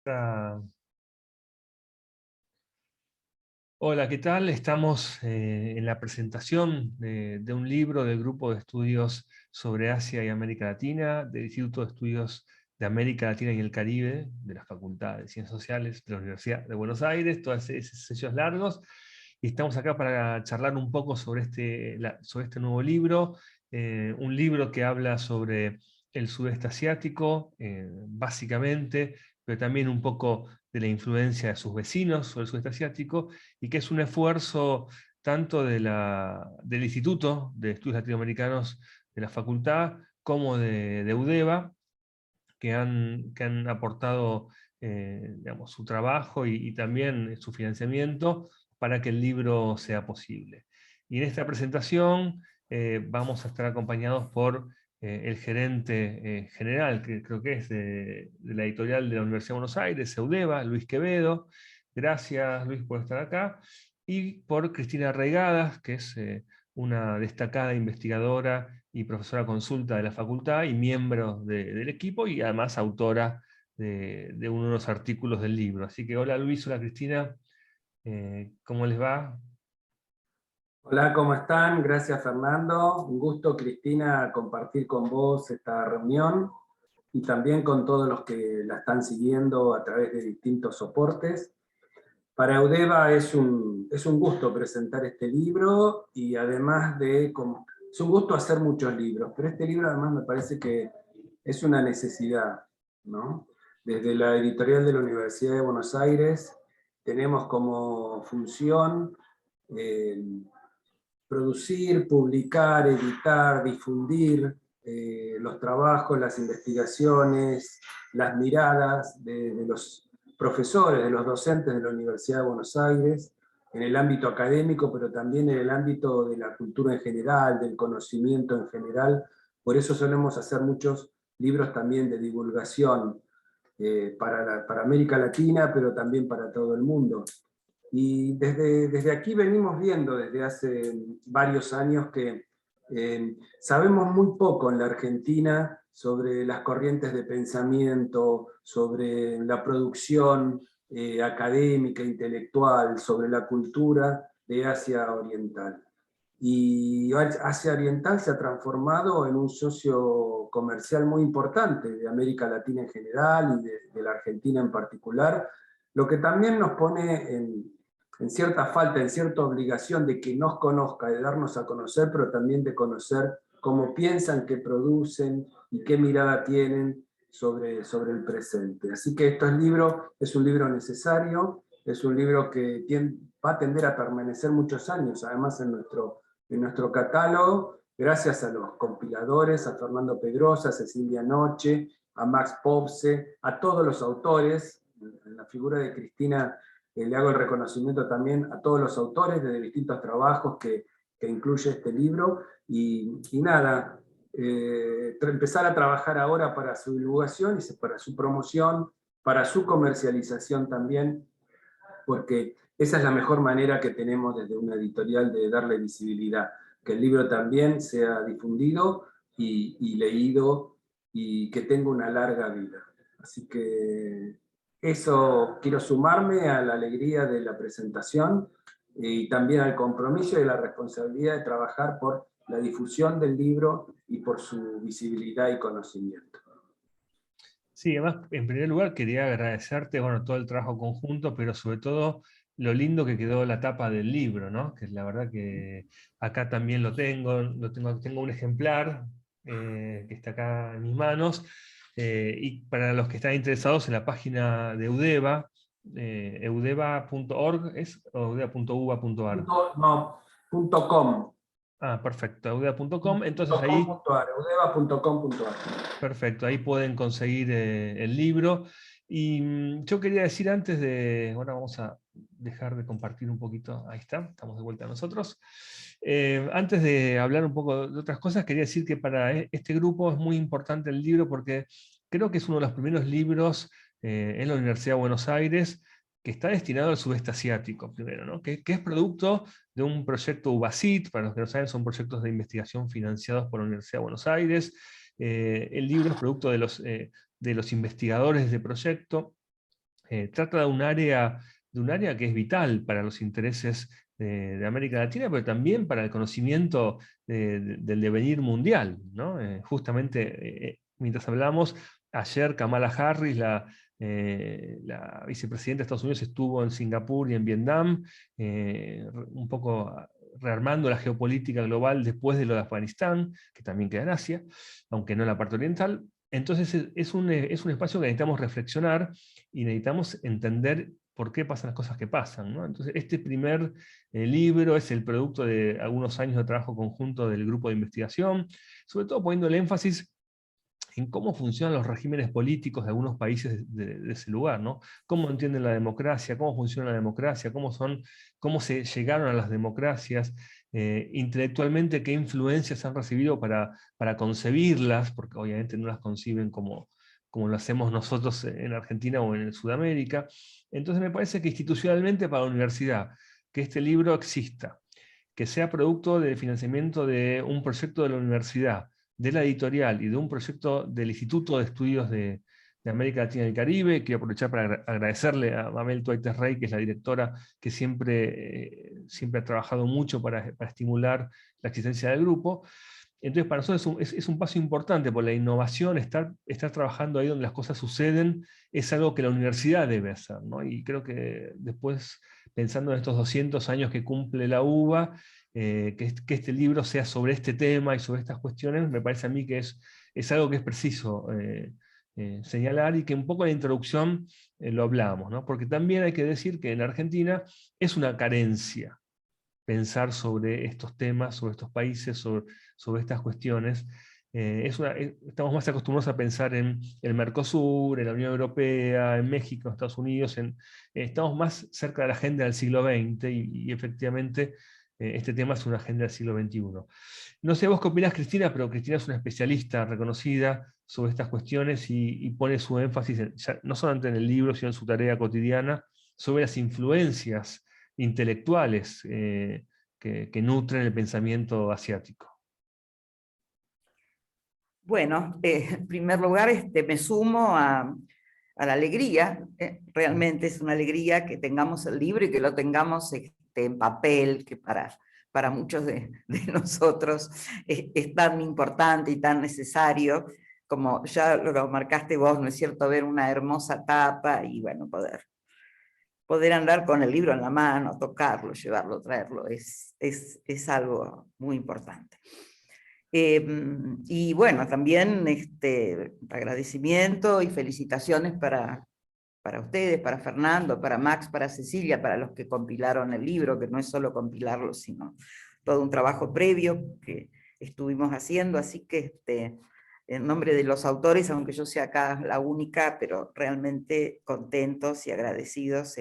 Ah, Hola, ¿qué tal? Estamos en la presentación de un libro del Grupo de Estudios sobre Asia y América Latina, del Instituto de Estudios de América Latina y el Caribe, de la Facultad de Ciencias Sociales de la Universidad de Buenos Aires, todos esos sellos largos. Y estamos acá para charlar un poco sobre sobre este nuevo libro, un libro que habla sobre el sudeste asiático, básicamente, pero también un poco de la influencia de sus vecinos sobre el sudeste asiático, y que es un esfuerzo tanto del Instituto de Estudios Latinoamericanos de la Facultad como de UDEVA, que han aportado digamos, su trabajo y también su financiamiento para que el libro sea posible. Y en esta presentación vamos a estar acompañados por el gerente general, que creo que es de la editorial de la Universidad de Buenos Aires, EUDEVA, Luis Quevedo. Gracias, Luis, por estar acá. Y por Cristina Reigadas, que es una destacada investigadora y profesora consulta de la facultad y miembro del equipo, y además autora de uno de los artículos del libro. Así que hola Luis, hola Cristina, ¿cómo les va? Hola, ¿cómo están? Gracias, Fernando. Un gusto, Cristina, compartir con vos esta reunión y también con todos los que la están siguiendo a través de distintos soportes. Para Eudeva es un gusto presentar este libro y además es un gusto hacer muchos libros, pero este libro además me parece que es una necesidad, ¿no? Desde la editorial de la Universidad de Buenos Aires tenemos como función eh, producir, publicar, editar, difundir los trabajos, las investigaciones, las miradas de los profesores, de los docentes de la Universidad de Buenos Aires, en el ámbito académico, pero también en el ámbito de la cultura en general, del conocimiento en general. Por eso solemos hacer muchos libros también de divulgación para América Latina, pero también para todo el mundo. Y desde aquí venimos viendo desde hace varios años que sabemos muy poco en la Argentina sobre las corrientes de pensamiento, sobre la producción académica, intelectual, sobre la cultura de Asia Oriental. Y Asia Oriental se ha transformado en un socio comercial muy importante de América Latina en general y de la Argentina en particular, lo que también nos pone en cierta falta, en cierta obligación de que nos conozca, de darnos a conocer, pero también de conocer cómo piensan, qué producen y qué mirada tienen sobre el presente. Así que este libro es un libro necesario, es un libro que va a tender a permanecer muchos años, además en nuestro catálogo, gracias a los compiladores, a Fernando Pedrosa, a Cecilia Noche, a Max Popse, a todos los autores. En la figura de Cristina le hago el reconocimiento también a todos los autores de distintos trabajos que incluye este libro. Y nada, empezar a trabajar ahora para su divulgación y para su promoción, para su comercialización también, porque esa es la mejor manera que tenemos desde una editorial de darle visibilidad, que el libro también sea difundido y leído y que tenga una larga vida. Así que eso quiero sumarme a la alegría de la presentación y también al compromiso y la responsabilidad de trabajar por la difusión del libro y por su visibilidad y conocimiento. Sí, además, en primer lugar quería agradecerte, bueno, todo el trabajo conjunto, pero sobre todo lo lindo que quedó la tapa del libro, ¿no? Que la verdad que acá también tengo un ejemplar que está acá en mis manos, y para los que están interesados en la página de Eudeva, eudeva.org, ¿es? O eudeva.uva.ar. No, .com. Ah, perfecto, eudeva.com, entonces ahí. .com.ar, eudeva.com.ar. Perfecto, ahí pueden conseguir el libro. Y yo quería decir antes de, bueno, vamos a dejar de compartir un poquito, ahí está, estamos de vuelta nosotros. Antes de hablar un poco de otras cosas, quería decir que para este grupo es muy importante el libro porque creo que es uno de los primeros libros en la Universidad de Buenos Aires que está destinado al sudeste asiático, primero, ¿no? Que es producto de un proyecto UBASIT, para los que no saben, son proyectos de investigación financiados por la Universidad de Buenos Aires. El libro es producto de los investigadores de proyecto, trata de un área que es vital para los intereses de América Latina, pero también para el conocimiento del devenir mundial, ¿no? Justamente, mientras hablamos, ayer Kamala Harris, la vicepresidenta de Estados Unidos, estuvo en Singapur y en Vietnam, un poco rearmando la geopolítica global después de lo de Afganistán, que también queda en Asia, aunque no en la parte oriental. Entonces es un espacio que necesitamos reflexionar y necesitamos entender por qué pasan las cosas que pasan, ¿no? Entonces este primer libro es el producto de algunos años de trabajo conjunto del grupo de investigación, sobre todo poniendo el énfasis en cómo funcionan los regímenes políticos de algunos países de ese lugar, ¿no? Cómo entienden la democracia, cómo funciona la democracia, cómo se llegaron a las democracias, intelectualmente qué influencias han recibido para concebirlas, porque obviamente no las conciben como lo hacemos nosotros en Argentina o en Sudamérica. Entonces me parece que institucionalmente para la universidad, que este libro exista, que sea producto del financiamiento de un proyecto de la universidad, de la editorial y de un proyecto del Instituto de Estudios de América Latina y el Caribe. Quiero aprovechar para agradecerle a Mabel Tuaites Rey, que es la directora, que siempre ha trabajado mucho para estimular la existencia del grupo. Entonces, para nosotros es un paso importante, por la innovación, estar trabajando ahí donde las cosas suceden, es algo que la universidad debe hacer, ¿no? Y creo que después, pensando en estos 200 años que cumple la UBA, que este libro sea sobre este tema y sobre estas cuestiones, me parece a mí que es algo que es preciso señalar, y que un poco en la introducción lo hablamos, ¿no? Porque también hay que decir que en Argentina es una carencia pensar sobre estos temas, sobre estos países, sobre estas cuestiones. Estamos más acostumbrados a pensar en el Mercosur, en la Unión Europea, en México, en Estados Unidos, estamos más cerca de la agenda del siglo XX, y efectivamente este tema es una agenda del siglo XXI. No sé vos qué opinás, Cristina, pero Cristina es una especialista reconocida sobre estas cuestiones, y pone su énfasis no solamente en el libro, sino en su tarea cotidiana, sobre las influencias intelectuales que nutren el pensamiento asiático. Bueno, en primer lugar, me sumo a la alegría. Realmente es una alegría que tengamos el libro y que lo tengamos en papel, que para muchos de nosotros es tan importante y tan necesario, como ya lo marcaste vos, ¿no es cierto? Ver una hermosa tapa y, bueno, poder andar con el libro en la mano, tocarlo, llevarlo, traerlo, es algo muy importante. Y bueno, también agradecimiento y felicitaciones para ustedes, para Fernando, para Max, para Cecilia, para los que compilaron el libro, que no es solo compilarlo, sino todo un trabajo previo que estuvimos haciendo. Así que en nombre de los autores, aunque yo sea acá la única, pero realmente contentos y agradecidos.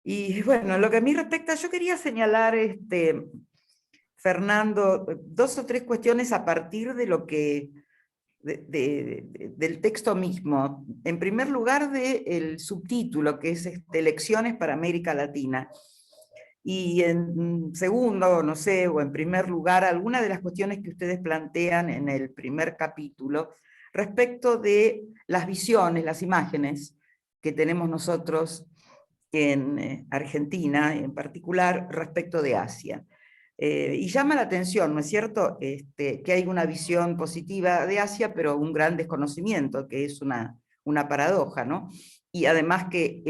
Y bueno, lo que a mí respecta, yo quería señalar, Fernando, 2 o 3 cuestiones a partir de lo que, del texto mismo. En primer lugar, del subtítulo, que es Lecciones para América Latina. Y en segundo, no sé, o en primer lugar, algunas de las cuestiones que ustedes plantean en el primer capítulo respecto de las visiones, las imágenes que tenemos nosotros en Argentina, en particular respecto de Asia. Y llama la atención, ¿no es cierto?, que hay una visión positiva de Asia, pero un gran desconocimiento, que es una paradoja, ¿no? Y además que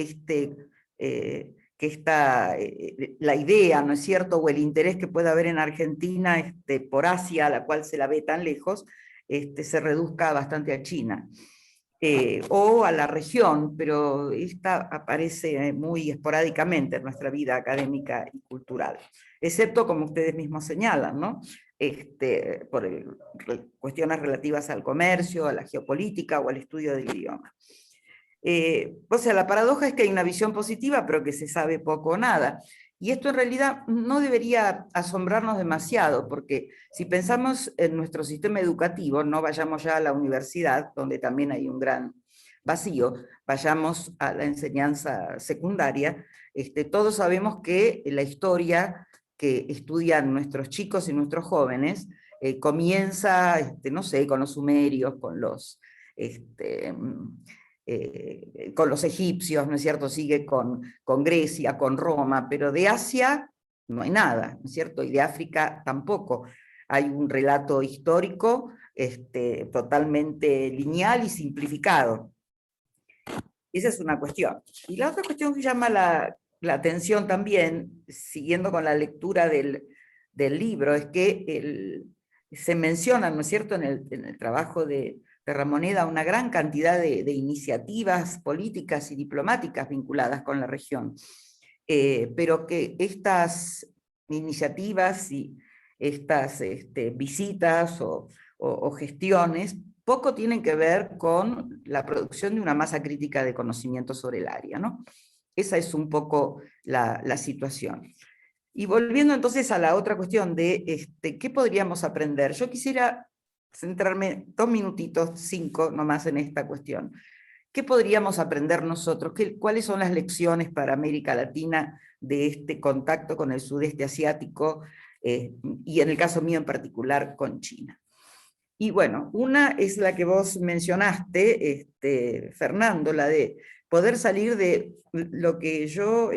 la idea, ¿no es cierto?, o el interés que pueda haber en Argentina por Asia, a la cual se la ve tan lejos, se reduzca bastante a China. O a la región, pero esta aparece muy esporádicamente en nuestra vida académica y cultural, excepto, como ustedes mismos señalan, ¿no? Por cuestiones relativas al comercio, a la geopolítica o al estudio del idioma. O sea, la paradoja es que hay una visión positiva, pero que se sabe poco o nada. Y esto en realidad no debería asombrarnos demasiado, porque si pensamos en nuestro sistema educativo, no vayamos ya a la universidad, donde también hay un gran vacío, vayamos a la enseñanza secundaria, todos sabemos que la historia que estudian nuestros chicos y nuestros jóvenes comienza, no sé, con los sumerios, con los con los egipcios, ¿no es cierto? Sigue con Grecia, con Roma, pero de Asia no hay nada, ¿no es cierto? Y de África tampoco. Hay un relato histórico totalmente lineal y simplificado. Esa es una cuestión. Y la otra cuestión que llama la atención también, siguiendo con la lectura del libro, es que se menciona, ¿no es cierto?, en el trabajo de Ramoneda, una gran cantidad de iniciativas políticas y diplomáticas vinculadas con la región, pero que estas iniciativas y estas visitas o gestiones poco tienen que ver con la producción de una masa crítica de conocimiento sobre el área, ¿no? Esa es un poco la situación. Y volviendo entonces a la otra cuestión de qué podríamos aprender, yo quisiera centrarme 2 minutitos, 5 nomás en esta cuestión. ¿Qué podríamos aprender nosotros? ¿Cuáles son las lecciones para América Latina de este contacto con el sudeste asiático y en el caso mío en particular con China? Y bueno, una es la que vos mencionaste, Fernando, la de poder salir de lo que yo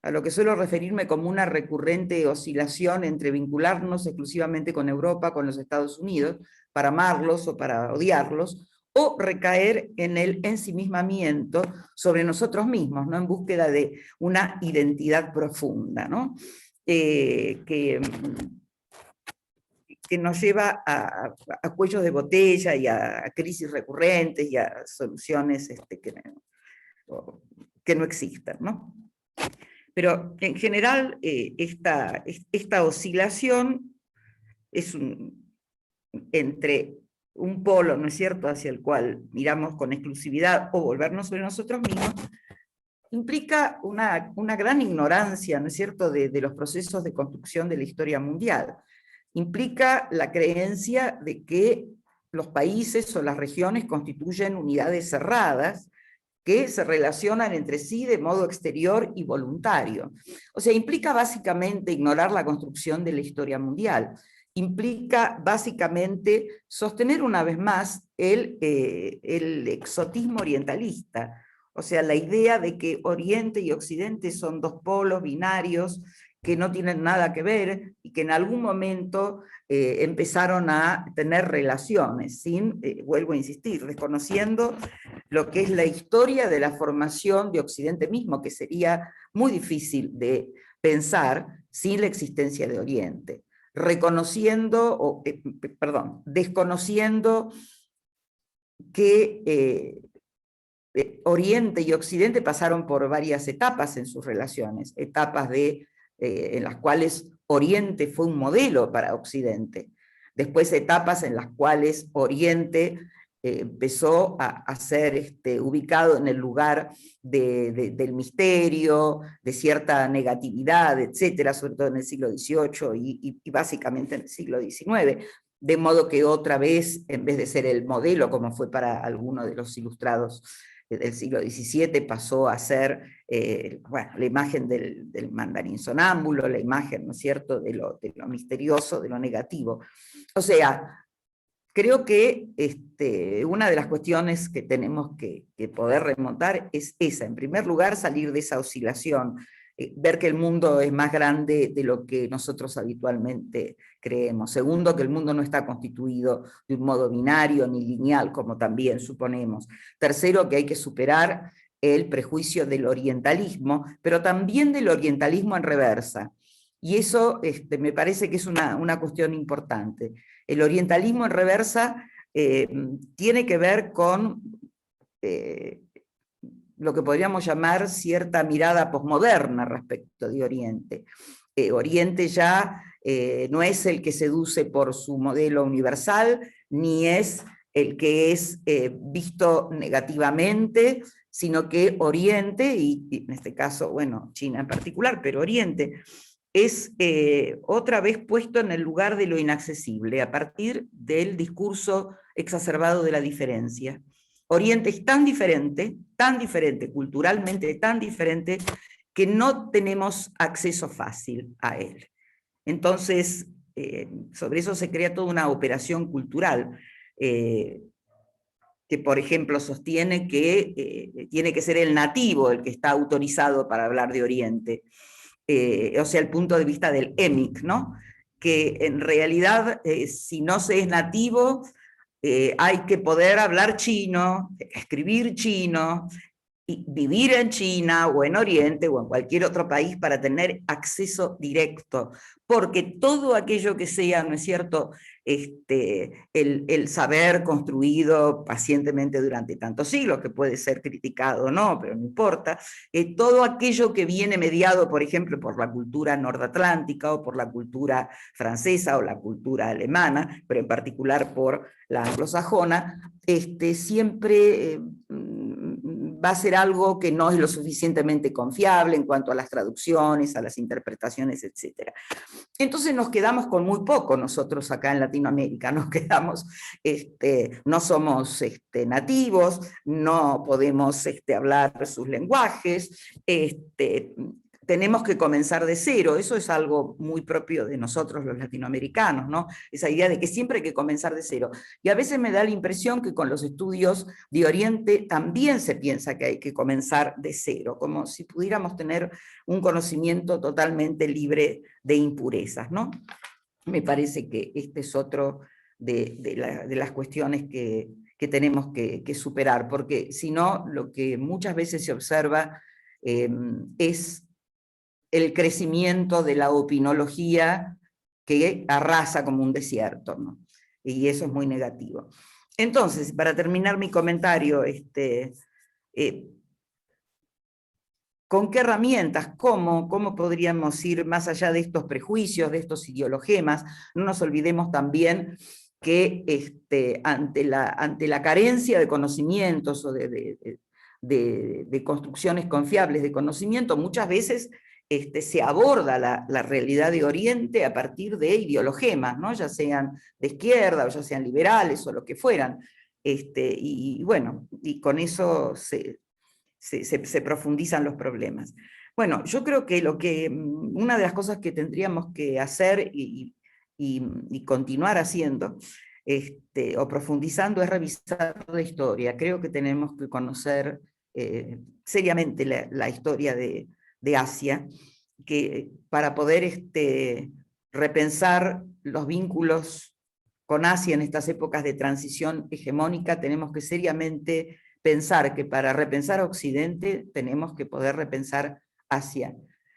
a lo que suelo referirme como una recurrente oscilación entre vincularnos exclusivamente con Europa, con los Estados Unidos, para amarlos o para odiarlos, o recaer en el ensimismamiento sobre nosotros mismos, ¿no? En búsqueda de una identidad profunda, ¿no? Que nos lleva a cuellos de botella y a crisis recurrentes y a soluciones que no existan, ¿no? Pero en general esta oscilación es entre un polo, ¿no es cierto?, hacia el cual miramos con exclusividad o volvernos sobre nosotros mismos, implica una gran ignorancia, ¿no es cierto?, de los procesos de construcción de la historia mundial. Implica la creencia de que los países o las regiones constituyen unidades cerradas que se relacionan entre sí de modo exterior y voluntario. O sea, implica básicamente ignorar la construcción de la historia mundial. Implica básicamente sostener una vez más el exotismo orientalista, o sea, la idea de que Oriente y Occidente son 2 polos binarios que no tienen nada que ver y que en algún momento empezaron a tener relaciones, vuelvo a insistir, desconociendo lo que es la historia de la formación de Occidente mismo, que sería muy difícil de pensar sin la existencia de Oriente, desconociendo que Oriente y Occidente pasaron por varias etapas en sus relaciones, etapas en las cuales Oriente fue un modelo para Occidente, después etapas en las cuales Oriente empezó a ser ubicado en el lugar del misterio, de cierta negatividad, etcétera, sobre todo en el siglo XVIII y básicamente en el siglo XIX, de modo que otra vez, en vez de ser el modelo, como fue para algunos de los ilustrados del siglo XVII, pasó a ser la imagen del mandarín sonámbulo, la imagen, ¿no es cierto?, de lo misterioso, de lo negativo. O sea, creo que una de las cuestiones que tenemos que poder remontar es esa. En primer lugar, salir de esa oscilación, ver que el mundo es más grande de lo que nosotros habitualmente creemos. Segundo, que el mundo no está constituido de un modo binario ni lineal, como también suponemos. Tercero, que hay que superar el prejuicio del orientalismo, pero también del orientalismo en reversa. Y eso me parece que es una cuestión importante. El orientalismo en reversa tiene que ver con lo que podríamos llamar cierta mirada posmoderna respecto de Oriente. Oriente ya no es el que seduce por su modelo universal, ni es el que es visto negativamente, sino que Oriente, y en este caso, bueno, China en particular, pero Oriente, es otra vez puesto en el lugar de lo inaccesible, a partir del discurso exacerbado de la diferencia. Oriente es tan diferente, culturalmente tan diferente, que no tenemos acceso fácil a él. Entonces, sobre eso se crea toda una operación cultural. que por ejemplo sostiene que tiene que ser el nativo el que está autorizado para hablar de Oriente. O sea, el punto de vista del EMIC, ¿no? Que en realidad, si no se es nativo, hay que poder hablar chino, escribir chino, y vivir en China o en Oriente o en cualquier otro país para tener acceso directo, porque todo aquello que sea, ¿no es cierto?, el saber construido pacientemente durante tantos siglos, que puede ser criticado o no, pero no importa, todo aquello que viene mediado, por ejemplo, por la cultura nordatlántica o por la cultura francesa o la cultura alemana, pero en particular por la anglosajona, siempre va a ser algo que no es lo suficientemente confiable en cuanto a las traducciones, a las interpretaciones, etc. Entonces nos quedamos con muy poco nosotros acá en Latinoamérica, nos quedamos, no somos nativos, no podemos hablar sus lenguajes, tenemos que comenzar de cero. Eso es algo muy propio de nosotros los latinoamericanos, ¿no? Esa idea de que siempre hay que comenzar de cero. Y a veces me da la impresión que con los estudios de Oriente también se piensa que hay que comenzar de cero, como si pudiéramos tener un conocimiento totalmente libre de impurezas, ¿no? Me parece que este es otro de las cuestiones que tenemos que superar, porque si no, lo que muchas veces se observa es el crecimiento de la opinología que arrasa como un desierto, ¿no? Y eso es muy negativo. Entonces, para terminar mi comentario, ¿con qué herramientas? ¿Cómo podríamos ir más allá de estos prejuicios, de estos ideologemas? No nos olvidemos también que ante la carencia de conocimientos o de construcciones confiables de conocimiento, muchas veces se aborda la realidad de Oriente a partir de ideologemas, ¿no? Ya sean de izquierda o ya sean liberales o lo que fueran. Y bueno, y con eso se profundizan los problemas. Bueno, yo creo que una de las cosas que tendríamos que hacer y continuar haciendo o profundizando es revisar la historia. Creo que tenemos que conocer seriamente la historia de Asia, para poder repensar los vínculos con Asia en estas épocas de transición hegemónica. Tenemos que seriamente pensar que para repensar a Occidente tenemos que poder repensar Asia,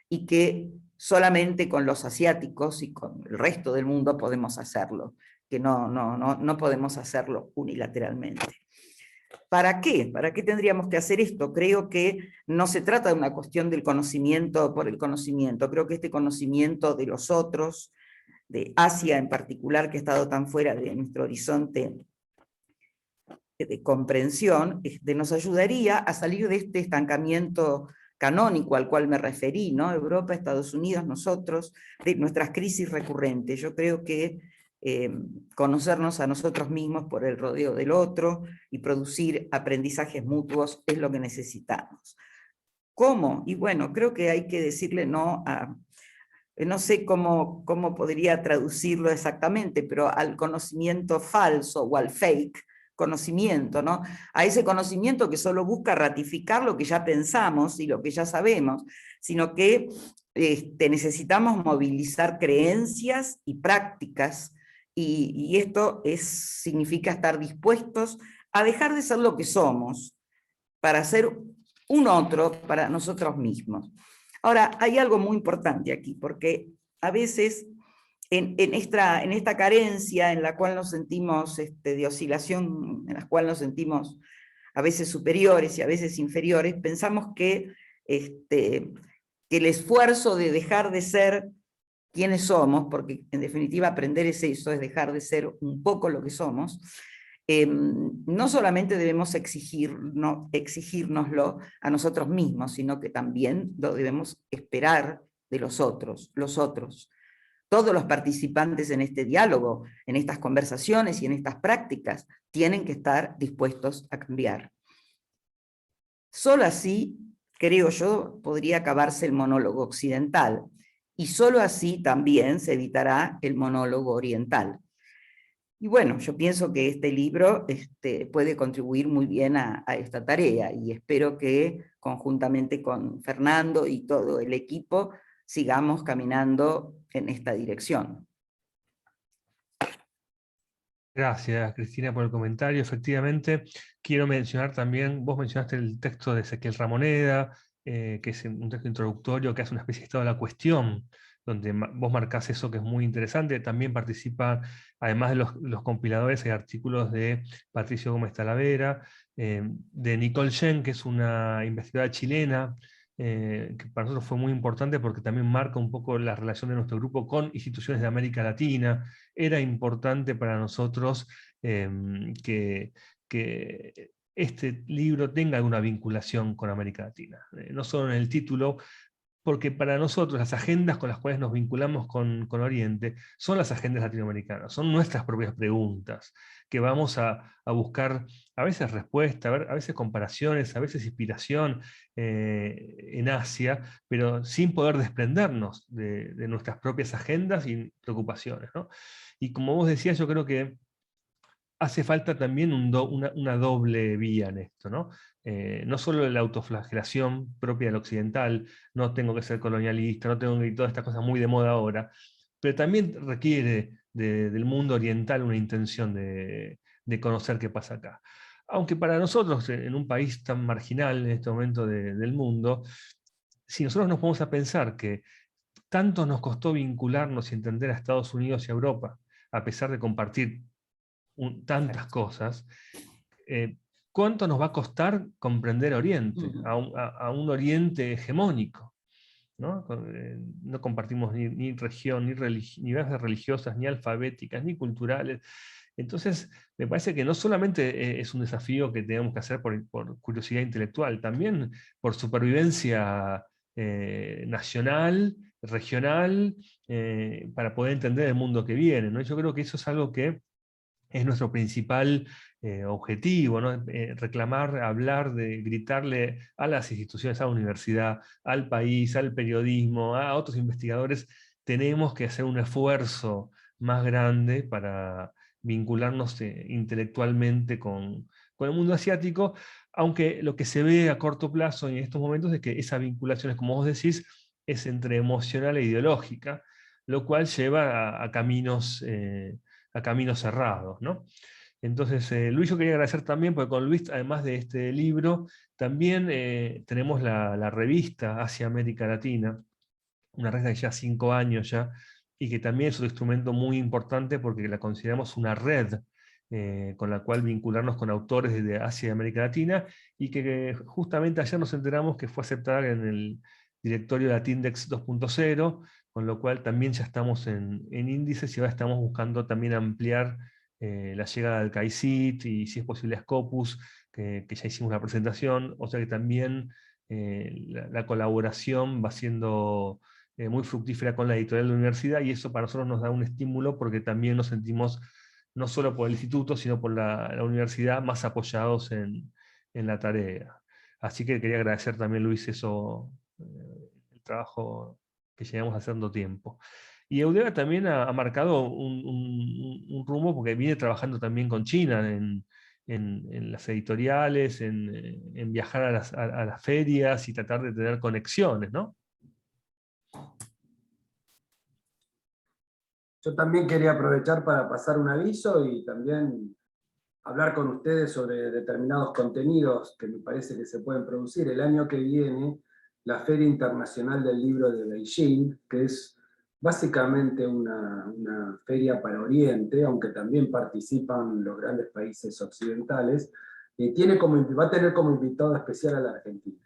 y que solamente con los asiáticos y con el resto del mundo podemos hacerlo, que no podemos hacerlo unilateralmente. ¿Para qué? ¿Para qué tendríamos que hacer esto? Creo que no se trata de una cuestión del conocimiento por el conocimiento. Creo que este conocimiento de los otros, de Asia en particular, que ha estado tan fuera de nuestro horizonte de comprensión, nos ayudaría a salir de este estancamiento canónico al cual me referí, ¿no? Europa, Estados Unidos, nosotros, de nuestras crisis recurrentes. Yo creo que conocernos a nosotros mismos por el rodeo del otro y producir aprendizajes mutuos es lo que necesitamos. ¿Cómo? Y bueno, creo que hay que decirle no a, no sé cómo podría traducirlo exactamente, pero al conocimiento falso o al fake conocimiento, ¿no? A ese conocimiento que solo busca ratificar lo que ya pensamos y lo que ya sabemos, sino que necesitamos movilizar creencias y prácticas, y esto significa estar dispuestos a dejar de ser lo que somos para ser un otro para nosotros mismos. Ahora, hay algo muy importante aquí, porque a veces en esta carencia en la cual nos sentimos de oscilación, en la cual nos sentimos a veces superiores y a veces inferiores, pensamos que el esfuerzo de dejar de ser quienes somos, porque en definitiva aprender es eso, es dejar de ser un poco lo que somos, no solamente debemos exigírnoslo a nosotros mismos, sino que también lo debemos esperar de los otros. Todos los participantes en este diálogo, en estas conversaciones y en estas prácticas, tienen que estar dispuestos a cambiar. Solo así, creo yo, podría acabarse el monólogo occidental, y solo así también se evitará el monólogo oriental. Y bueno, yo pienso que este libro puede contribuir muy bien a esta tarea, y espero que conjuntamente con Fernando y todo el equipo sigamos caminando en esta dirección. Gracias, Cristina, por el comentario. Efectivamente, quiero mencionar también, vos mencionaste el texto de Ezequiel Ramoneda, que es un texto introductorio que hace una especie de estado de la cuestión, donde vos marcás eso que es muy interesante. También participan, además de los compiladores, hay artículos de Patricio Gómez Talavera, de Nicole Shen, que es una investigadora chilena, que para nosotros fue muy importante porque también marca un poco la relación de nuestro grupo con instituciones de América Latina. Era importante para nosotros que este libro tenga alguna vinculación con América Latina. No solo en el título, porque para nosotros las agendas con las cuales nos vinculamos con Oriente son las agendas latinoamericanas, son nuestras propias preguntas, que vamos a buscar a veces respuesta, a veces comparaciones, a veces inspiración en Asia, pero sin poder desprendernos de nuestras propias agendas y preocupaciones, ¿no? Y como vos decías, yo creo que hace falta también una doble vía en esto, ¿no? No solo la autoflagelación propia del occidental, no tengo que ser colonialista, no tengo que ir todas estas cosas muy de moda ahora, pero también requiere del mundo oriental una intención de conocer qué pasa acá. Aunque para nosotros, en un país tan marginal en este momento del mundo, si nosotros nos ponemos a pensar que tanto nos costó vincularnos y entender a Estados Unidos y a Europa, a pesar de compartir tantas cosas, ¿cuánto nos va a costar comprender Oriente, a un Oriente hegemónico? ¿No? No compartimos ni región, ni bases religiosas, ni alfabéticas, ni culturales. Entonces, me parece que no solamente es un desafío que tenemos que hacer por curiosidad intelectual, también por supervivencia nacional, regional, para poder entender el mundo que viene, ¿no? Yo creo que eso es algo que es nuestro principal objetivo, ¿no? Reclamar, hablar, gritarle a las instituciones, a la universidad, al país, al periodismo, a otros investigadores. Tenemos que hacer un esfuerzo más grande para vincularnos intelectualmente con el mundo asiático, aunque lo que se ve a corto plazo en estos momentos es que esa vinculación, como vos decís, es entre emocional e ideológica, lo cual lleva a caminos cerrados, ¿no? Entonces, Luis, yo quería agradecer también, porque con Luis, además de este libro, también tenemos la revista Hacia América Latina, una revista que ya 5 años ya, y que también es un instrumento muy importante porque la consideramos una red con la cual vincularnos con autores de Asia y América Latina, y que justamente ayer nos enteramos que fue aceptada en el directorio de Latindex 2.0, con lo cual también ya estamos en índices y ahora estamos buscando también ampliar la llegada del CAICIT y si es posible a Scopus, que ya hicimos la presentación, o sea que también la colaboración va siendo muy fructífera con la editorial de la universidad, y eso para nosotros nos da un estímulo porque también nos sentimos, no solo por el instituto, sino por la universidad, más apoyados en la tarea. Así que quería agradecer también, Luis, eso, el trabajo que llevamos haciendo tiempo. Y Eudeva también ha marcado un rumbo porque viene trabajando también con China en las editoriales, en viajar a las ferias y tratar de tener conexiones, ¿no? Yo también quería aprovechar para pasar un aviso y también hablar con ustedes sobre determinados contenidos que me parece que se pueden producir. El año que viene, la Feria Internacional del Libro de Beijing, que es básicamente una feria para Oriente, aunque también participan los grandes países occidentales, va a tener como invitado especial a la Argentina.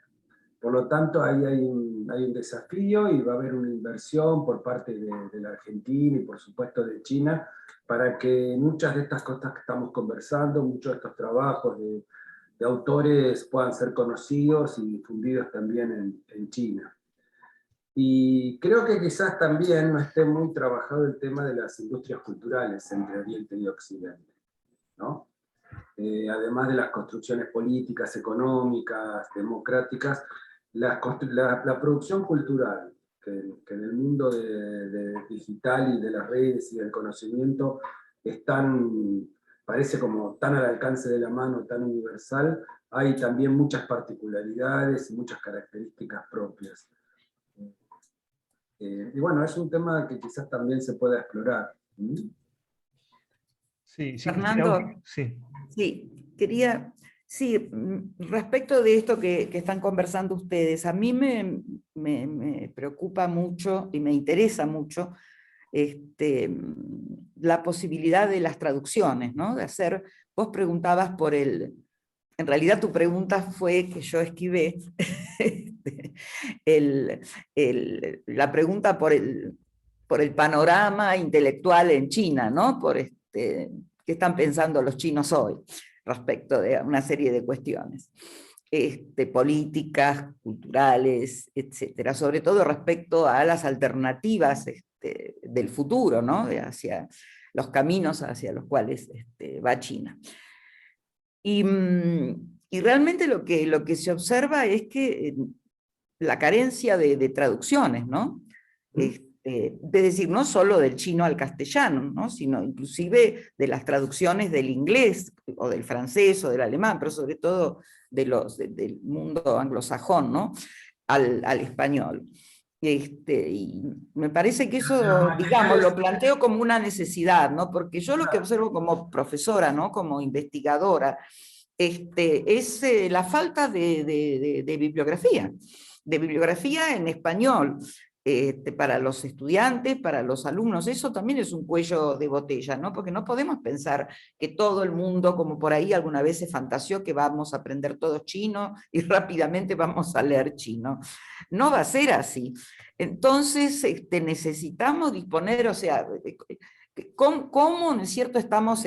Por lo tanto, ahí hay un desafío y va a haber una inversión por parte de la Argentina y por supuesto de China, para que muchas de estas cosas que estamos conversando, muchos de estos trabajos de autores puedan ser conocidos y difundidos también en China. Y creo que quizás también no esté muy trabajado el tema de las industrias culturales entre Oriente y Occidente, ¿no? Además de las construcciones políticas, económicas, democráticas, la producción cultural, que en el mundo digital y de las redes y del conocimiento parece como tan al alcance de la mano, tan universal, hay también muchas particularidades y muchas características propias. Y bueno, es un tema que quizás también se pueda explorar. Sí, sí, Cristina, Fernando, sí. sí, quería, sí, respecto de esto que están conversando ustedes, a mí me preocupa mucho y me interesa mucho la posibilidad de las traducciones, ¿no? De hacer, vos preguntabas por en realidad tu pregunta fue que yo esquivé, la pregunta por el panorama intelectual en China, ¿no? ¿Qué están pensando los chinos hoy respecto de una serie de cuestiones? Políticas, culturales, etcétera, sobre todo respecto a las alternativas del futuro, ¿no? Hacia los caminos hacia los cuales va China. Y realmente lo que se observa es que la carencia de traducciones, ¿no? Es decir, no solo del chino al castellano, ¿no? Sino inclusive de las traducciones del inglés, o del francés, o del alemán, pero sobre todo del mundo anglosajón, ¿no? Al español. Y me parece que eso, digamos, lo planteo como una necesidad, ¿no? Porque yo lo que observo como profesora, ¿no? Como investigadora, es la falta de bibliografía en español, para los estudiantes, para los alumnos. Eso también es un cuello de botella, ¿no? Porque no podemos pensar que todo el mundo, como por ahí alguna vez se fantaseó, que vamos a aprender todo chino y rápidamente vamos a leer chino. No va a ser así. Entonces, necesitamos disponer, o sea, ¿cómo, ¿no es cierto?, estamos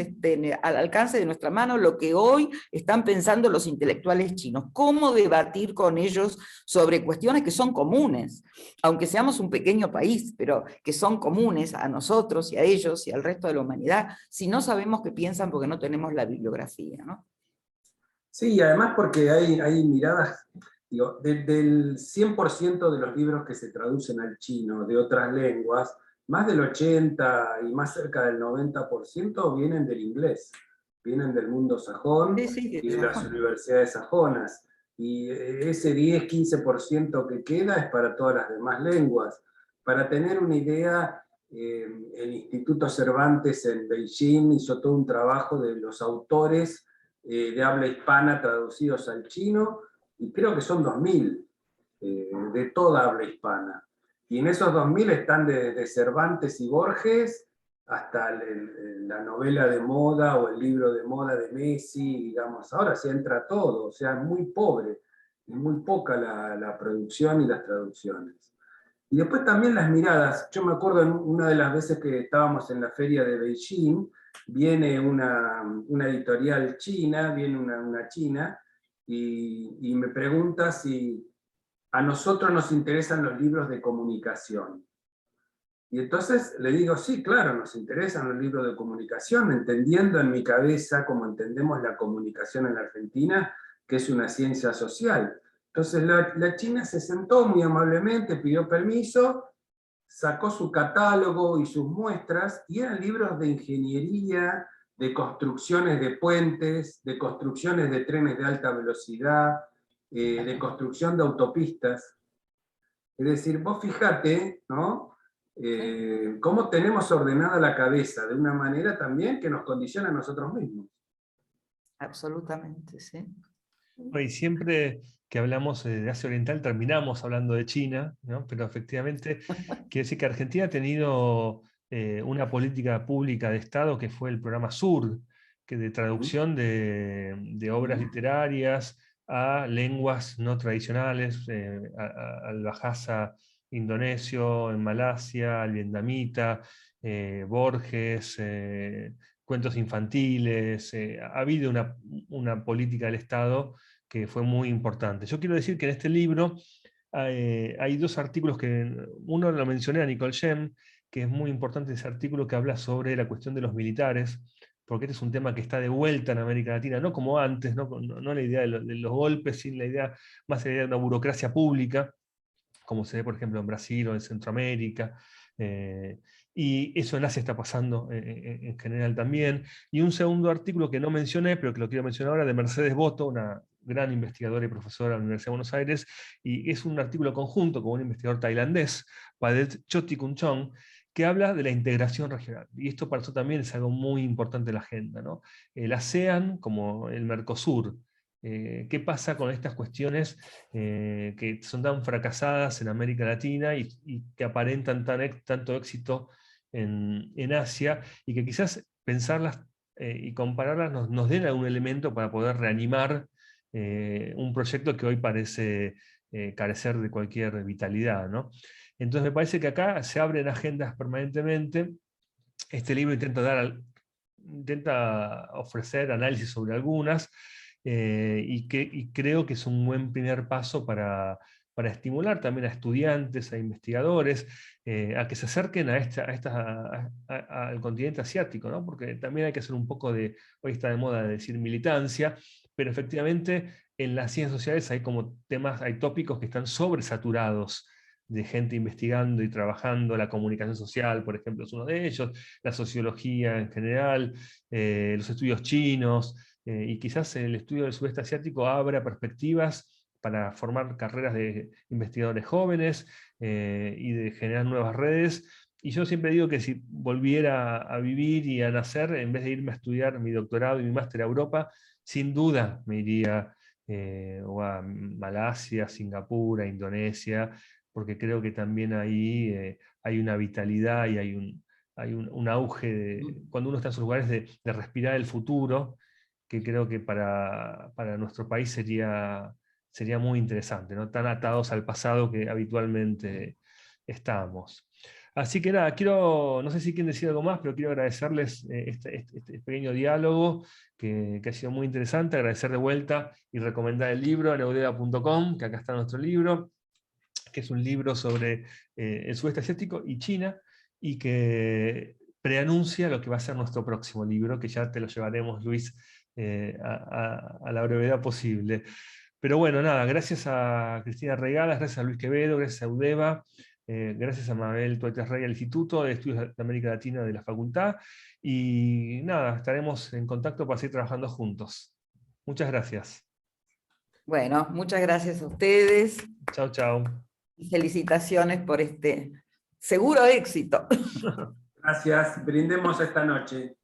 al alcance de nuestra mano lo que hoy están pensando los intelectuales chinos. ¿Cómo debatir con ellos sobre cuestiones que son comunes? Aunque seamos un pequeño país, pero que son comunes a nosotros y a ellos y al resto de la humanidad, si no sabemos qué piensan porque no tenemos la bibliografía, ¿no? Sí, y además porque hay miradas, digo, del 100% de los libros que se traducen al chino de otras lenguas, más del 80 y más cerca del 90% vienen del inglés, vienen del mundo sajón Sí, y de las universidades sajonas. Y ese 10-15% que queda es para todas las demás lenguas. Para tener una idea, el Instituto Cervantes en Beijing hizo todo un trabajo de los autores de habla hispana traducidos al chino, y creo que son 2000 de toda habla hispana. Y en esos 2000 están de Cervantes y Borges hasta la novela de moda o el libro de moda de Messi, digamos. Ahora se entra todo, o sea, es muy pobre, es muy poca la producción y las traducciones. Y después también las miradas. Yo me acuerdo en una de las veces que estábamos en la feria de Beijing, viene una editorial china, viene una china, y me pregunta si a nosotros nos interesan los libros de comunicación. Y entonces le digo, sí, claro, nos interesan los libros de comunicación, entendiendo en mi cabeza, como entendemos la comunicación en la Argentina, que es una ciencia social. Entonces la china se sentó muy amablemente, pidió permiso, sacó su catálogo y sus muestras, y eran libros de ingeniería, de construcciones de puentes, de construcciones de trenes de alta velocidad, de construcción de autopistas. Es decir, vos fíjate, ¿no? Cómo tenemos ordenada la cabeza de una manera también que nos condiciona a nosotros mismos. Absolutamente, sí. Y siempre que hablamos de Asia Oriental terminamos hablando de China, ¿no? Pero efectivamente quiere decir que Argentina ha tenido una política pública de Estado que fue el programa SUR, que de traducción de obras literarias a lenguas no tradicionales, al Bahasa indonesio, en Malasia, al vietnamita, Borges, cuentos infantiles. Ha habido una política del Estado que fue muy importante. Yo quiero decir que en este libro hay dos artículos que, uno lo mencioné a Nicole Shem, que es muy importante ese artículo que habla sobre la cuestión de los militares, porque este es un tema que está de vuelta en América Latina, no como antes, no la idea de los golpes, sino la idea, más la idea de una burocracia pública, como se ve por ejemplo en Brasil o en Centroamérica, y eso en Asia está pasando en general también. Y un segundo artículo que no mencioné, pero que lo quiero mencionar ahora, de Mercedes Boto, una gran investigadora y profesora de la Universidad de Buenos Aires, y es un artículo conjunto con un investigador tailandés, Padet Chotikunchong, que habla de la integración regional. Y esto para eso también es algo muy importante en la agenda, ¿no? El ASEAN como el Mercosur. ¿Qué pasa con estas cuestiones que son tan fracasadas en América Latina y que aparentan tanto éxito en Asia, y que quizás pensarlas y compararlas nos den algún elemento para poder reanimar un proyecto que hoy parece carecer de cualquier vitalidad, ¿no? Entonces me parece que acá se abren agendas permanentemente. Este libro intenta ofrecer análisis sobre algunas, y creo que es un buen primer paso para estimular también a estudiantes, a investigadores, a que se acerquen al continente asiático, ¿no? Porque también hay que hacer un poco de, hoy está de moda decir militancia, pero efectivamente en las ciencias sociales hay como temas, hay tópicos que están sobresaturados de gente investigando y trabajando. La comunicación social, por ejemplo, es uno de ellos, la sociología en general, los estudios chinos, y quizás el estudio del sudeste asiático abra perspectivas para formar carreras de investigadores jóvenes y de generar nuevas redes. Y yo siempre digo que si volviera a vivir y a nacer, en vez de irme a estudiar mi doctorado y mi máster a Europa, sin duda me iría o a Malasia, Singapur, a Indonesia, porque creo que también ahí hay una vitalidad y hay un auge, cuando uno está en esos lugares, de respirar el futuro, que creo que para nuestro país sería muy interesante, ¿no? Tan atados al pasado que habitualmente estamos. Así que nada, no sé si quieren decir algo más, pero quiero agradecerles este pequeño diálogo que ha sido muy interesante, agradecer de vuelta y recomendar el libro en eudeva.com, que acá está nuestro libro, que es un libro sobre el sudeste asiático y China, y que preanuncia lo que va a ser nuestro próximo libro, que ya te lo llevaremos, Luis, a la brevedad posible. Pero bueno, nada, gracias a Cristina Regalas, gracias a Luis Quevedo, gracias a Eudeva, gracias a Mabel Tuetes Rey, al Instituto de Estudios de América Latina de la Facultad, y nada, estaremos en contacto para seguir trabajando juntos. Muchas gracias. Bueno, muchas gracias a ustedes. Chao, chao. Y felicitaciones por este seguro éxito. Gracias, brindemos esta noche.